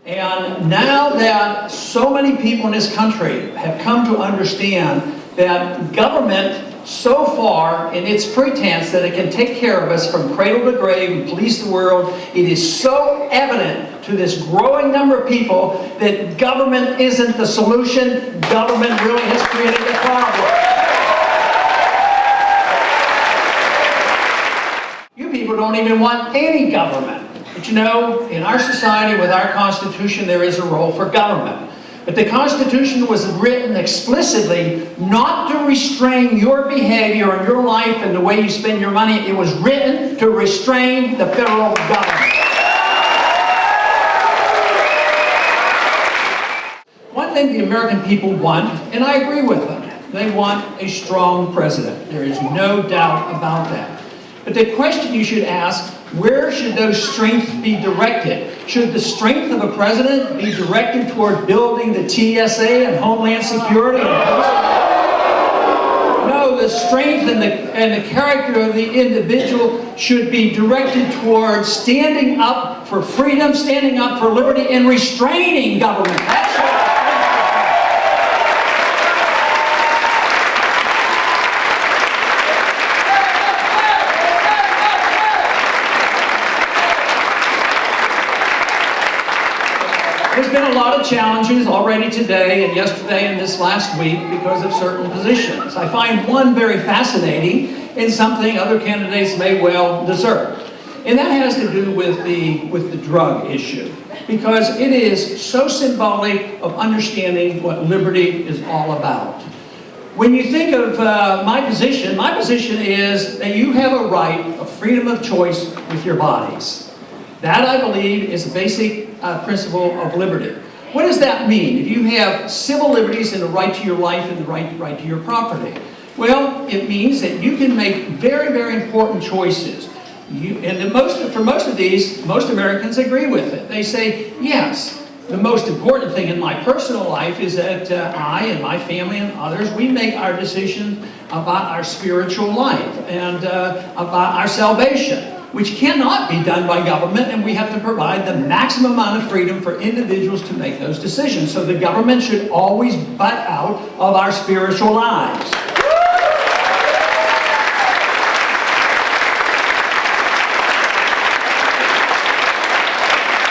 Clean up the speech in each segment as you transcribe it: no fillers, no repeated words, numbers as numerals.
And now that so many people in this country have come to understand that government, so far in its pretense that it can take care of us from cradle to grave and police the world, it is so evident to this growing number of people that government isn't the solution. Government really has created a problem. You people don't even want any government. But you know, in our society with our Constitution, there is a role for government. But the Constitution was written explicitly not to restrain your behavior and your life and the way you spend your money. It was written to restrain the federal government. One thing the American people want, and I agree with them, they want a strong president. There is no doubt about that. But the question you should ask, where should those strengths be directed? Should the strength of a president be directed toward building the TSA and Homeland Security? No, the strength and the character of the individual should be directed toward standing up for freedom, standing up for liberty, and restraining government. That's what there's been a lot of challenges already today and yesterday and this last week because of certain positions. I find one very fascinating and something other candidates may well deserve. And that has to do with the drug issue, because it is so symbolic of understanding what liberty is all about. When you think of my position is that you have a right of freedom of choice with your bodies. That, I believe, is a basic principle of liberty. What does that mean? If you have civil liberties and the right to your life and the right to your property, well, it means that you can make very, very important choices. For most of these, most Americans agree with it. They say, yes, the most important thing in my personal life is that I and my family and others, we make our decisions about our spiritual life and about our salvation, which cannot be done by government, and we have to provide the maximum amount of freedom for individuals to make those decisions. So the government should always butt out of our spiritual lives.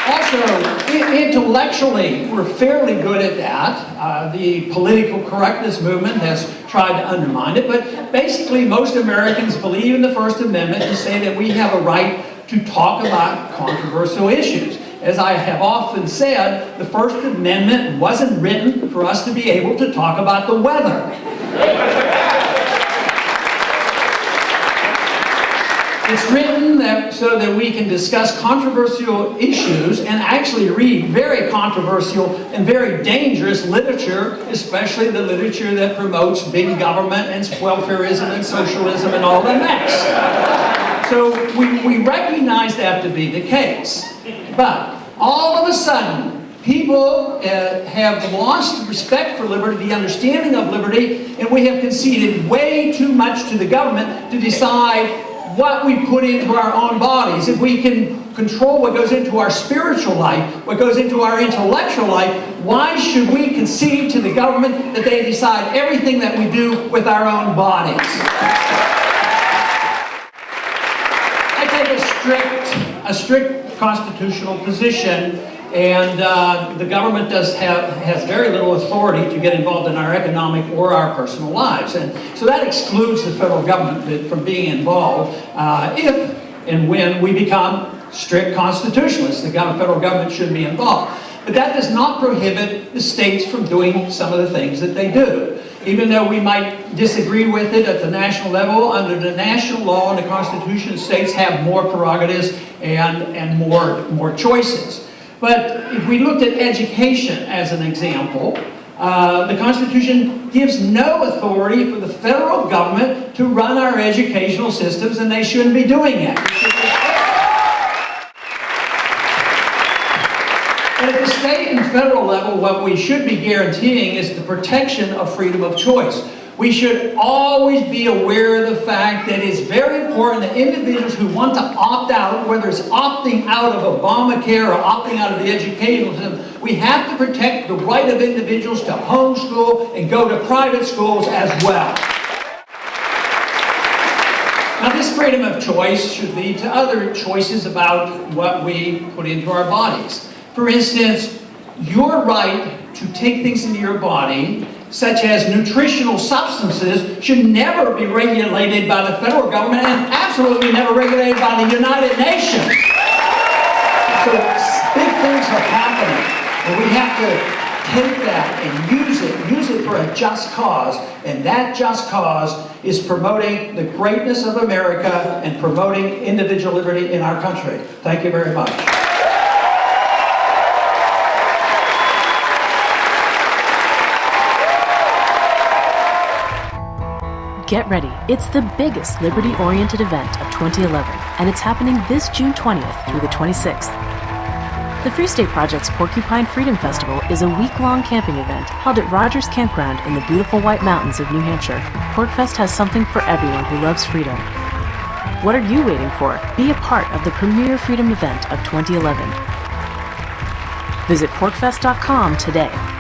Also, intellectually, we're fairly good at that. The political correctness movement has tried to undermine it, but basically most Americans believe in the First Amendment and say that we have a right to talk about controversial issues. As I have often said, the First Amendment wasn't written for us to be able to talk about the weather. It's written so that we can discuss controversial issues and actually read very controversial and very dangerous literature, especially the literature that promotes big government and welfarism and socialism and all the mess. So we recognize that to be the case. But all of a sudden, people have lost respect for liberty, the understanding of liberty, and we have conceded way too much to the government to decide what we put into our own bodies. If we can control what goes into our spiritual life, what goes into our intellectual life, why should we concede to the government that they decide everything that we do with our own bodies? I take a strict constitutional position, and the government has very little authority to get involved in our economic or our personal lives. And so that excludes the federal government from being involved if and when we become strict constitutionalists. The federal government shouldn't be involved. But that does not prohibit the states from doing some of the things that they do. Even though we might disagree with it at the national level, under the national law and the Constitution, states have more prerogatives and more choices. But if we looked at education as an example, the Constitution gives no authority for the federal government to run our educational systems, and they shouldn't be doing it. But at the state and federal level, what we should be guaranteeing is the protection of freedom of choice. We should always be aware of the fact that it's very important that individuals who want to opt out, whether it's opting out of Obamacare or opting out of the educational system, We have to protect the right of individuals to homeschool and go to private schools as well. Now, this freedom of choice should lead to other choices about what we put into our bodies. For instance, your right to take things into your body, such as nutritional substances, should never be regulated by the federal government and absolutely never regulated by the United Nations. So big things are happening, and we have to take that and use it for a just cause, and that just cause is promoting the greatness of America and promoting individual liberty in our country. Thank you very much. Get ready. It's the biggest liberty-oriented event of 2011, and it's happening this June 20th through the 26th. The Free State Project's Porcupine Freedom Festival is a week-long camping event held at Rogers Campground in the beautiful White Mountains of New Hampshire. PorcFest has something for everyone who loves freedom. What are you waiting for? Be a part of the premier freedom event of 2011. Visit PorcFest.com today.